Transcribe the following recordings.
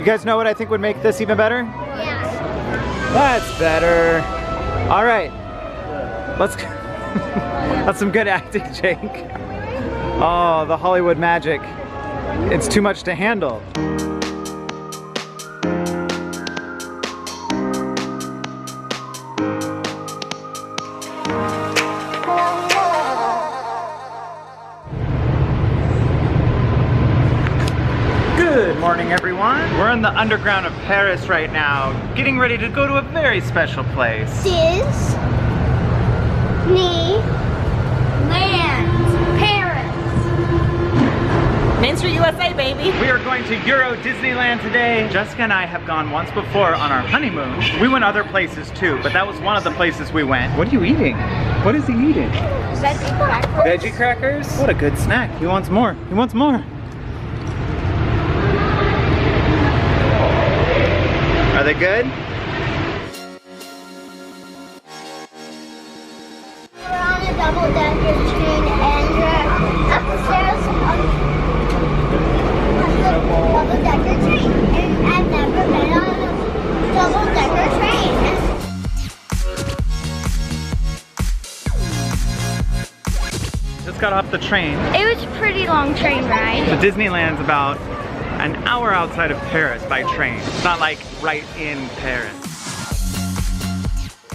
You guys know what I think would make this even better? Yeah. That's better. All right, let's go. That's some good acting, Jake. Oh, the Hollywood magic. It's too much to handle. Good morning, everyone. We're in the underground of Paris right now, getting ready to go to a very special place. Disneyland Paris. Main Street, USA, baby. We are going to Euro Disneyland today. Jessica and I have gone once before on our honeymoon. We went other places too, but that was one of the places we went. What are you eating? What is he eating? Veggie crackers. Veggie crackers? What a good snack. He wants more. He wants more. Are they good? We're on a double-decker train and we're upstairs on the double-decker train. And I've never been on a double-decker train. Just got off the train. It was a pretty long train ride. The Disneyland's about an hour outside of Paris by train. It's not like right in Paris.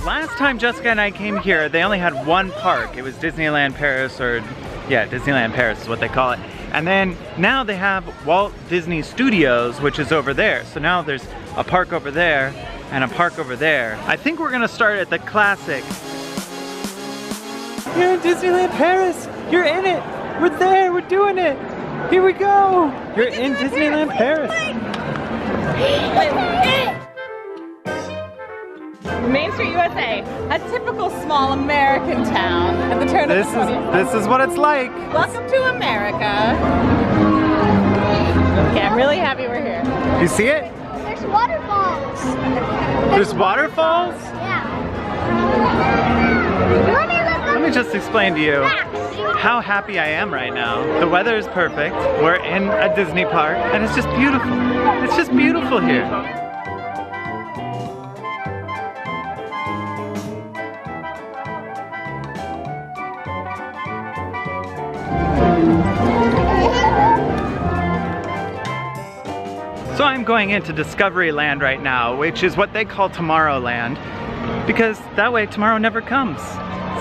Last time Jessica and I came here, they only had one park. It was Disneyland Paris, or yeah, Disneyland Paris is what they call it. And then now they have Walt Disney Studios, which is over there. So now there's a park over there and a park over there. I think we're gonna start at the classic. You're in Disneyland Paris. You're in it. We're there. We're doing it. Here we go. You're in Disneyland Paris. Main Street, USA, a typical small American town at the turn of the 20th. This is what it's like. Welcome to America. Okay, I'm really happy we're here. You see it? There's waterfalls. There's waterfalls? Yeah. Let me just explain to you how happy I am right now. The weather is perfect. We're in a Disney park and it's just beautiful. It's just beautiful here. So I'm going into Discoveryland right now, which is what they call Tomorrowland, because that way tomorrow never comes.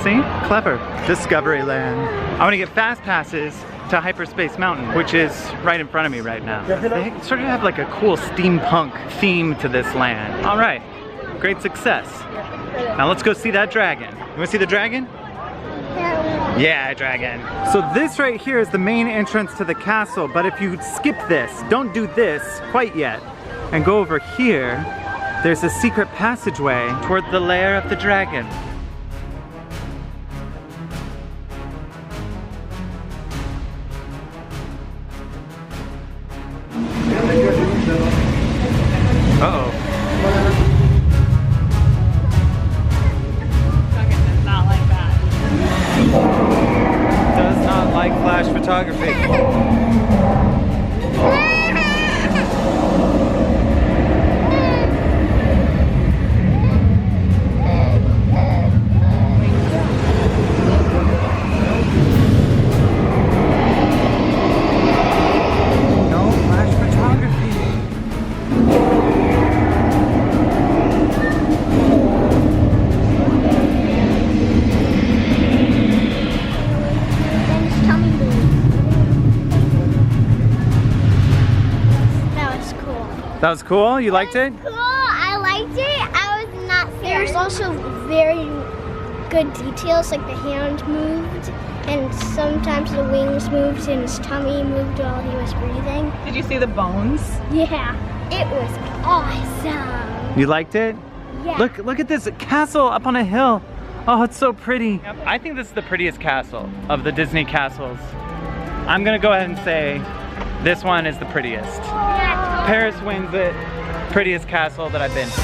See? Clever. Discoveryland. I want to get fast passes to Hyperspace Mountain, which is right in front of me right now. They sort of have like a cool steampunk theme to this land. All right, great success. Now let's go see that dragon. You want to see the dragon? Yeah, dragon. So this right here is the main entrance to the castle, but if you skip this, don't do this quite yet, and go over here, there's a secret passageway toward the lair of the dragon. Uh-oh. Okay, does not like that. Does not like flash photography. That was cool? You liked it? Cool, I liked it. I was not scared. There's also very good details, like the hand moved, and sometimes the wings moved and his tummy moved while he was breathing. Did you see the bones? Yeah, it was awesome. You liked it? Yeah. Look at this castle up on a hill. Oh, it's so pretty. I think this is the prettiest castle of the Disney castles. I'm gonna go ahead and say this one is the prettiest. Yeah. Paris wins it. Prettiest castle that I've been to.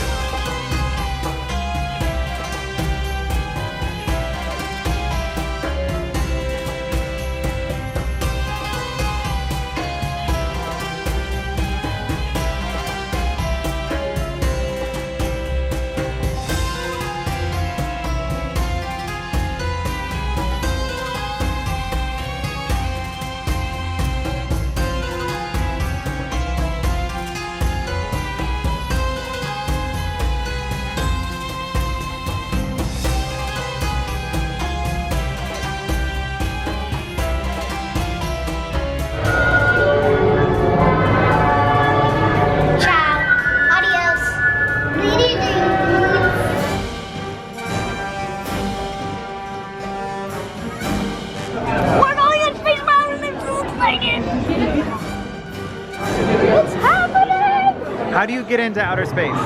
How do you get into outer space? With a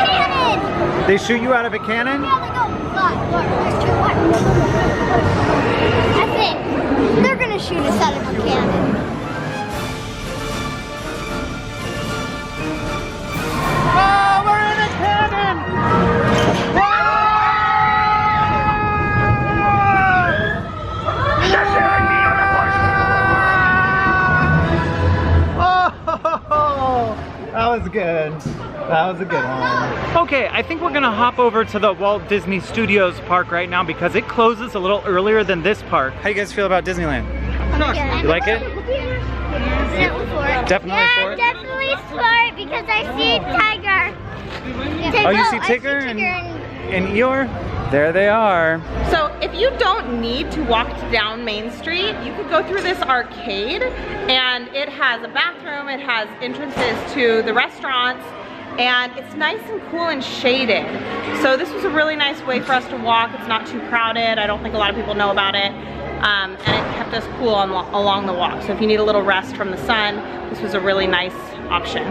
cannon! They shoot you out of a cannon? Yeah, they go, look, there's 2, 1. That's it. They're gonna shoot us out of a cannon. Oh, we're in a cannon! Oh, that was good. That was a good one. Okay, I think we're gonna hop over to the Walt Disney Studios park right now because it closes a little earlier than this park. How do you guys feel about Disneyland? You like it? Definitely for it. Definitely for it? Definitely for it because I see Tiger. Oh, you see Tigger and Eeyore? There they are. So if you don't need to walk down Main Street, you could go through this arcade and it has a bathroom, it has entrances to the restaurants, and it's nice and cool and shaded. So this was a really nice way for us to walk. It's not too crowded. I don't think a lot of people know about it. And it kept us cool along the walk. So if you need a little rest from the sun, this was a really nice option.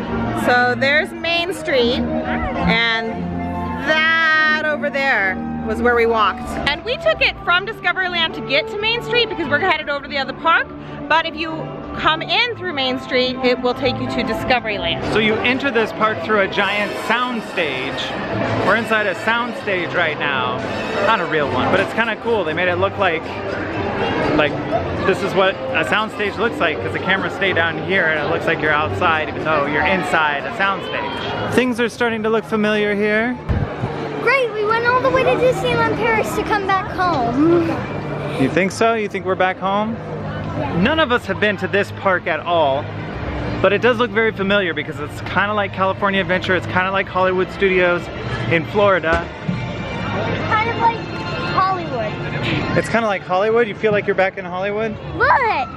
So there's Main Street, and that over there was where we walked. And we took it from Discoveryland to get to Main Street because we're headed over to the other park. But if you come in through Main Street, it will take you to Discoveryland. So you enter this park through a giant sound stage. We're inside a sound stage right now. Not a real one, but it's kind of cool. They made it look like this is what a sound stage looks like because the cameras stay down here and it looks like you're outside even though you're inside a sound stage. Things are starting to look familiar here. Great, we went all the way to Disneyland Paris to come back home. You think so? You think we're back home? Yeah. None of us have been to this park at all, but it does look very familiar because it's kind of like California Adventure, it's kind of like Hollywood Studios in Florida. It's kind of like Hollywood. It's kind of like Hollywood? You feel like you're back in Hollywood? Look!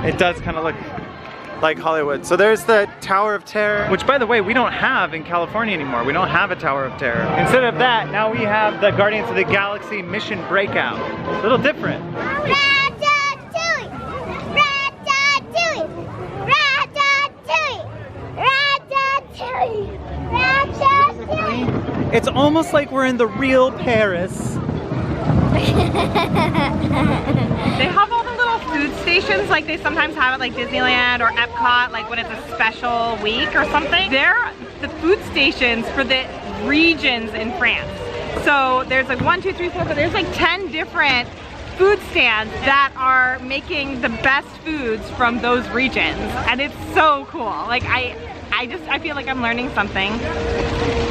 It does kind of look like Hollywood. So there's the Tower of Terror, which by the way, we don't have in California anymore. We don't have a Tower of Terror. Instead of that, now we have the Guardians of the Galaxy Mission Breakout. A little different. Ratatouille! Ratatouille! Ratatouille! Ratatouille! Ratatouille! It's almost like we're in the real Paris. They have all the little food stations like they sometimes have at like Disneyland or Epcot, like when it's a special week or something. They're the food stations for the regions in France. So there's like 1, 2, 3, 4, but there's like 10 different food stands that are making the best foods from those regions. And it's so cool. Like I feel like I'm learning something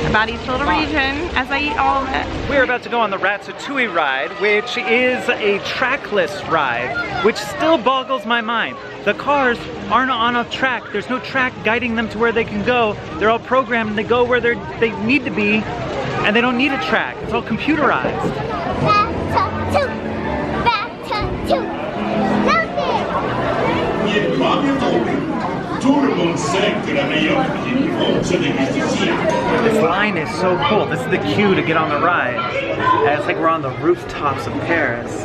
about each little region as I eat all of it. We're about to go on the Ratatouille ride, which is a trackless ride, which still boggles my mind. The cars aren't on a track. There's no track guiding them to where they can go. They're all programmed and they go where they need to be, and they don't need a track. It's all computerized. Ratatouille! Ratatouille! This line is so cool. This is the queue to get on the ride. And it's like we're on the rooftops of Paris.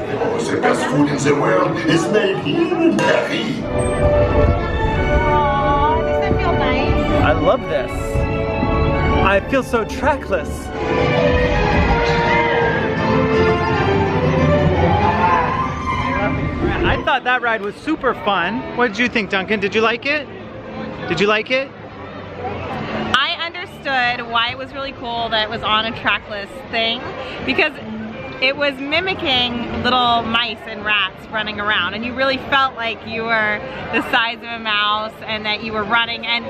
The best food in the world is made here in Paris. Aww, doesn't that feel nice? I love this. I feel so trackless. I thought that ride was super fun. What did you think, Duncan? Did you like it? Did you like it? I understood why it was really cool that it was on a trackless thing because it was mimicking little mice and rats running around, and you really felt like you were the size of a mouse and that you were running, and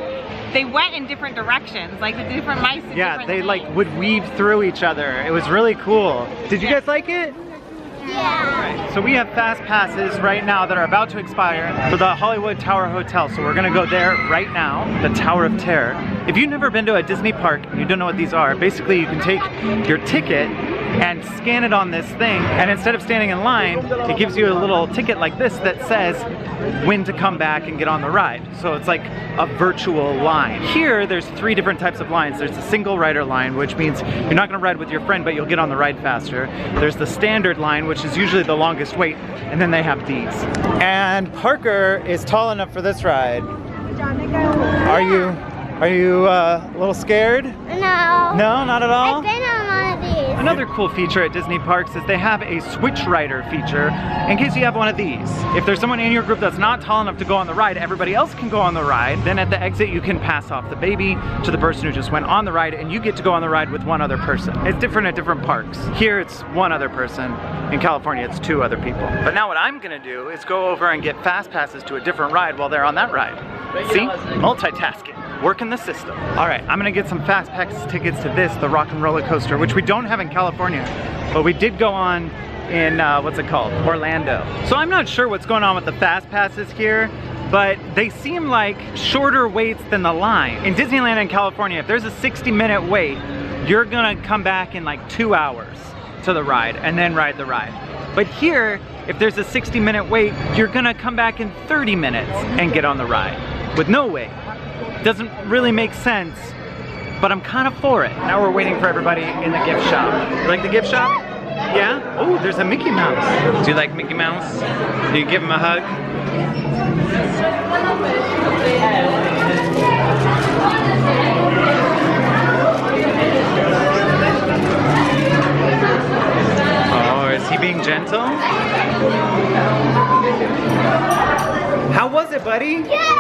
they went in different directions, like the different mice. Yeah, they like would weave through each other. It was really cool. Did you guys like it? Yeah. So we have fast passes right now that are about to expire for the Hollywood Tower Hotel. So we're gonna go there right now, the Tower of Terror. If you've never been to a Disney park and you don't know what these are, basically you can take your ticket and scan it on this thing, and instead of standing in line, it gives you a little ticket like this that says when to come back and get on the ride. So it's like a virtual line. Here, there's 3 different types of lines. There's the single rider line, which means you're not gonna ride with your friend, but you'll get on the ride faster. There's the standard line, which is usually the longest wait, and then they have these. And Parker is tall enough for this ride. Are you a little scared? No. No, not at all? I've been on one of these. Another cool feature at Disney parks is they have a switch rider feature in case you have one of these. If there's someone in your group that's not tall enough to go on the ride, everybody else can go on the ride. Then at the exit, you can pass off the baby to the person who just went on the ride, and you get to go on the ride with one other person. It's different at different parks. Here, it's one other person. In California, it's 2 other people. But now what I'm gonna do is go over and get fast passes to a different ride while they're on that ride. See? Multitasking. Working the system. All right, I'm gonna get some fast pass tickets to this, the Rock and Roller Coaster, which we don't have in California, but we did go on in, what's it called? Orlando. So I'm not sure what's going on with the fast passes here, but they seem like shorter waits than the line. In Disneyland in California, if there's a 60-minute wait, you're gonna come back in like 2 hours to the ride and then ride the ride. But here, if there's a 60-minute wait, you're gonna come back in 30 minutes and get on the ride with no wait. Doesn't really make sense, but I'm kind of for it. Now we're waiting for everybody in the gift shop. You like the gift shop? Yeah? Oh, there's a Mickey Mouse. Do you like Mickey Mouse? Do you give him a hug? Oh, is he being gentle? How was it, buddy? Good.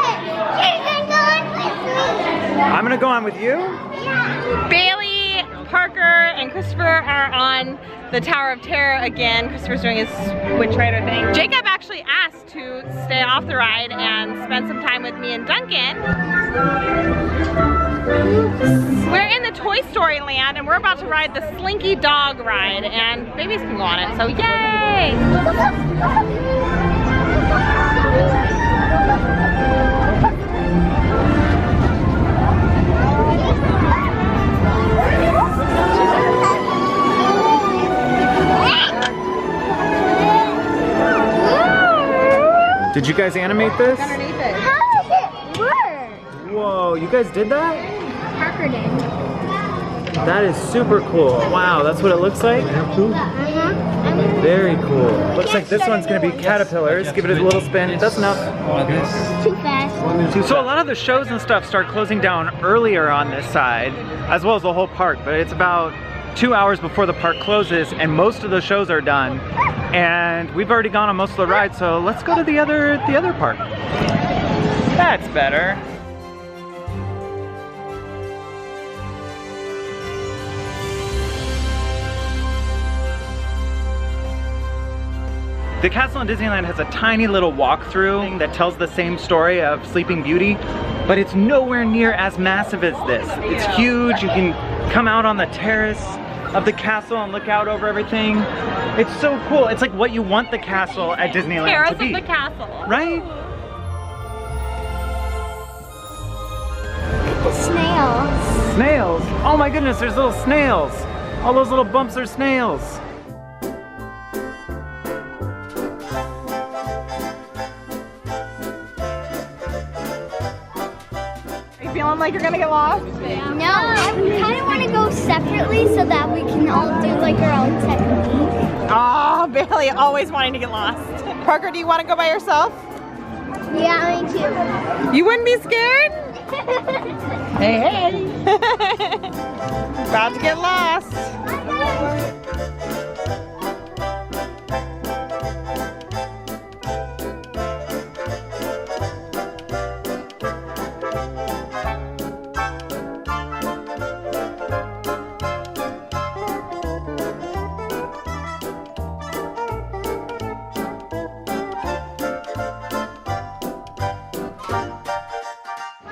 I'm gonna go on with you? Yeah. Bailey, Parker, and Christopher are on the Tower of Terror again. Christopher's doing his Witch Rider thing. Jacob actually asked to stay off the ride and spend some time with me and Duncan. We're in the Toy Story land and we're about to ride the Slinky Dog ride, and babies can go on it, so yay! Did you guys animate this? Underneath it. How does it work? Whoa, you guys did that? Parker did. That is super cool. Wow, that's what it looks like? Very cool. Looks like this one's gonna be caterpillars. Give it a little spin. That's enough. Too fast. So a lot of the shows and stuff start closing down earlier on this side, as well as the whole park, but it's about 2 hours before the park closes, and most of the shows are done. And we've already gone on most of the rides, so let's go to the other park. That's better. The castle in Disneyland has a tiny little walkthrough that tells the same story of Sleeping Beauty, but it's nowhere near as massive as this. It's huge. You can come out on the terrace of the castle and look out over everything. It's so cool. It's like what you want the castle at Disneyland Terrace to be. of the castle. Right? The snails. Snails. Oh my goodness, there's little snails. All those little bumps are snails. Feeling like you're gonna get lost? No, I kind of want to go separately so that we can all do like our own technique. Oh, Bailey, always wanting to get lost. Parker, do you want to go by yourself? Yeah, me too. You wouldn't be scared? Hey. About to get lost.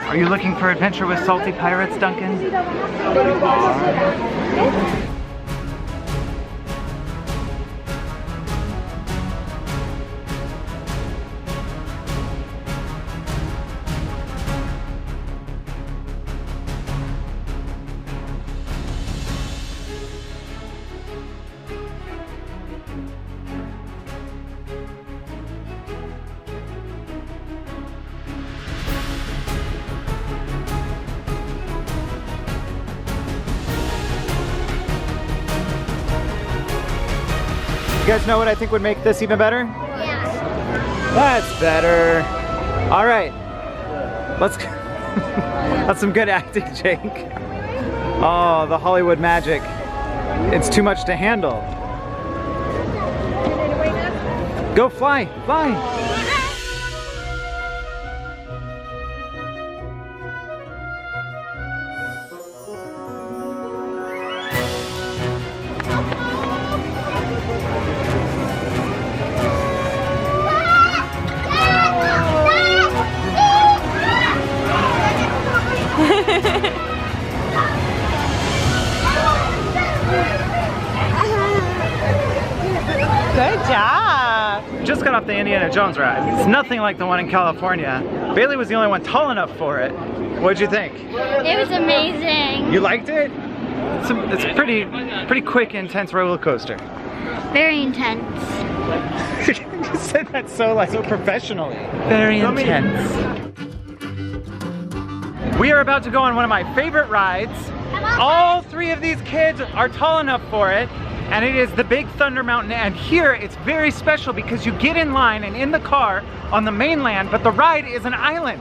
Are you looking for adventure with salty pirates, Duncan? You guys know what I think would make this even better? Yeah. That's better. All right, let's go. That's some good acting, Jake. Oh, the Hollywood magic. It's too much to handle. Go fly, fly. Good job. Just got off the Indiana Jones ride. It's nothing like the one in California. Bailey was the only one tall enough for it. What'd you think? It was amazing. You liked it? It's a pretty quick, intense roller coaster. Very intense. You said that so professionally. Very intense. We are about to go on one of my favorite rides. All three of these kids are tall enough for it, and it is the Big Thunder Mountain. And here it's very special because you get in line and in the car on the mainland, but the ride is an island.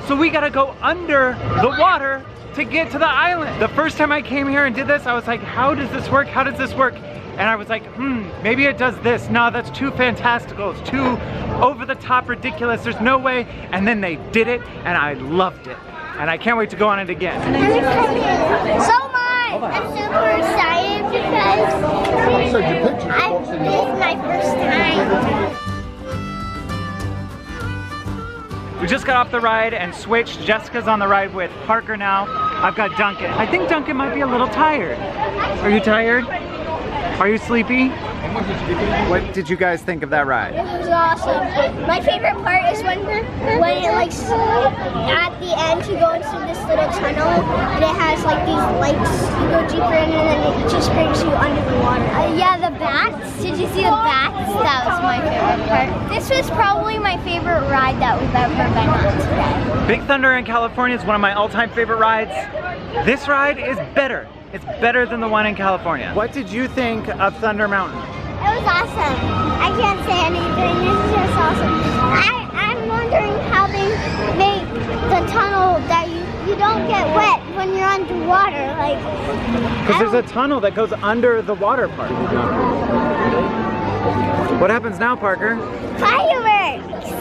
So we gotta go under the water to get to the island. The first time I came here and did this, I was like, how does this work? How does this work? And I was like, maybe it does this. No, that's too fantastical. It's too over the top ridiculous. There's no way. And then they did it, and I loved it. And I can't wait to go on it again. So much! I'm super excited because this is my first time. We just got off the ride and switched. Jessica's on the ride with Parker now. I've got Duncan. I think Duncan might be a little tired. Are you tired? Are you sleepy? What did you guys think of that ride? It was awesome. My favorite part is when it like at the end you go into this little tunnel and it has like these lights. You go deeper in and then it just brings you under the water. Yeah, the bats. Did you see the bats? That was my favorite part. This was probably my favorite ride that we've ever been on today. Big Thunder in California is one of my all-time favorite rides. This ride is better. It's better than the one in California. What did you think of Thunder Mountain? It was awesome. I can't say anything. It's just awesome. I'm wondering how they make the tunnel that you don't get wet when you're underwater. Like, because there's a tunnel that goes under the water park. What happens now, Parker? Fireworks!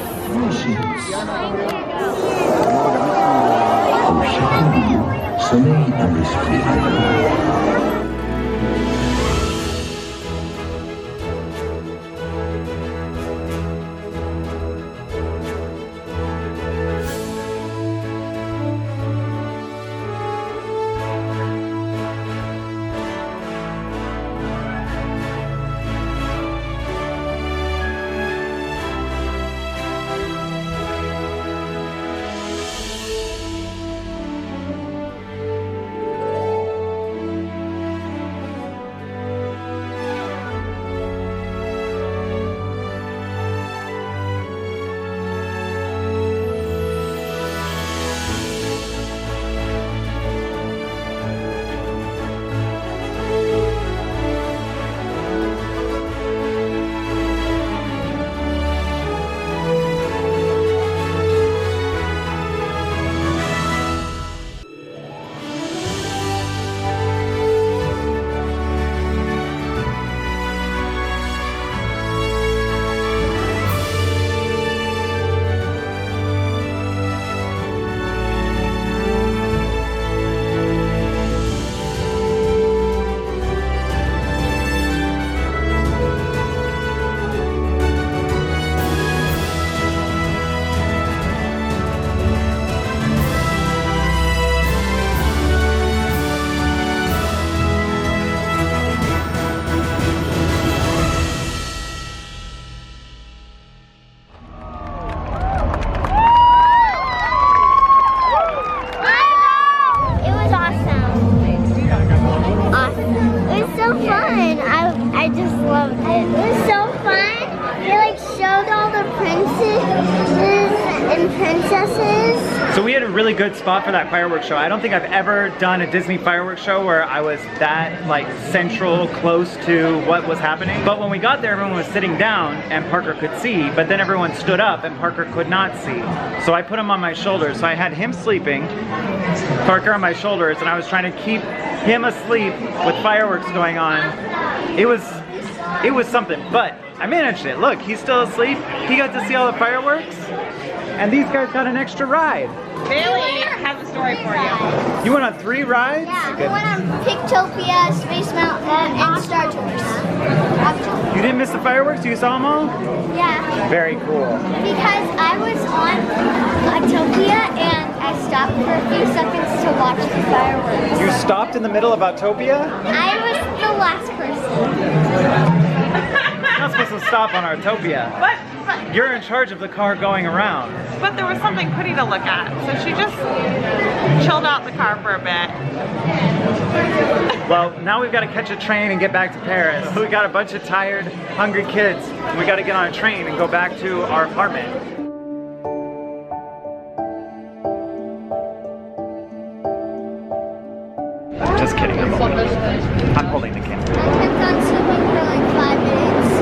really good spot for that fireworks show. I don't think I've ever done a Disney fireworks show where I was that like central, close to what was happening. But when we got there, everyone was sitting down and Parker could see, but then everyone stood up and Parker could not see. So I put him on my shoulders. So I had him sleeping, Parker on my shoulders, and I was trying to keep him asleep with fireworks going on. It was something, but I managed it. Look, he's still asleep. He got to see all the fireworks, and these guys got an extra ride. Bailey has a story for you. You went on 3 rides? Yeah, we went on Pictopia, Space Mountain, and Star Tours. You didn't miss the fireworks? You saw them all? Yeah, Very cool. because I was on Pictopia and I stopped for a few seconds to watch the fireworks. You stopped in the middle of Autopia? I was the last person. You're not supposed to stop on Autopia. But You're in charge of the car going around. there was something pretty to look at, so she just chilled out the car for a bit. Well, now we've got to catch a train and get back to Paris. We got a bunch of tired, hungry kids. We got to get on a train and go back to our apartment. Just kidding, I'm holding the camera. I kept on sleeping for like 5 minutes.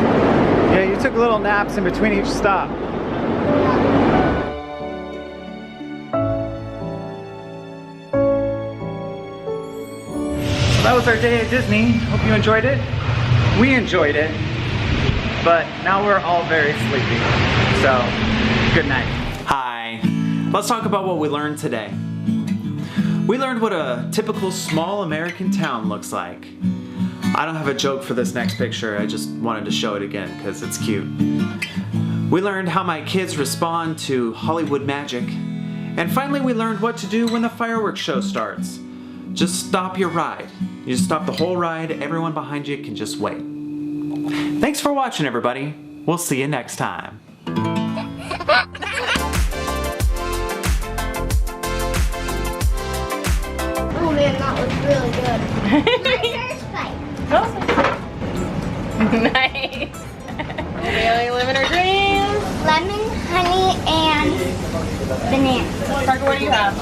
Yeah, you took little naps in between each stop. So that was our day at Disney. Hope you enjoyed it. We enjoyed it, but now we're all very sleepy. So, good night. Hi. Let's talk about what we learned today. We learned what a typical small American town looks like. I don't have a joke for this next picture, I just wanted to show it again because it's cute. We learned how my kids respond to Hollywood magic. And finally we learned what to do when the fireworks show starts. Just stop your ride. You just stop the whole ride, everyone behind you can just wait. Thanks for watching, everybody. We'll see you next time. Oh man, that was really good. My first bite. Nice. Bailey living her dreams. Lemon, honey, and banana. Parker, what do you have?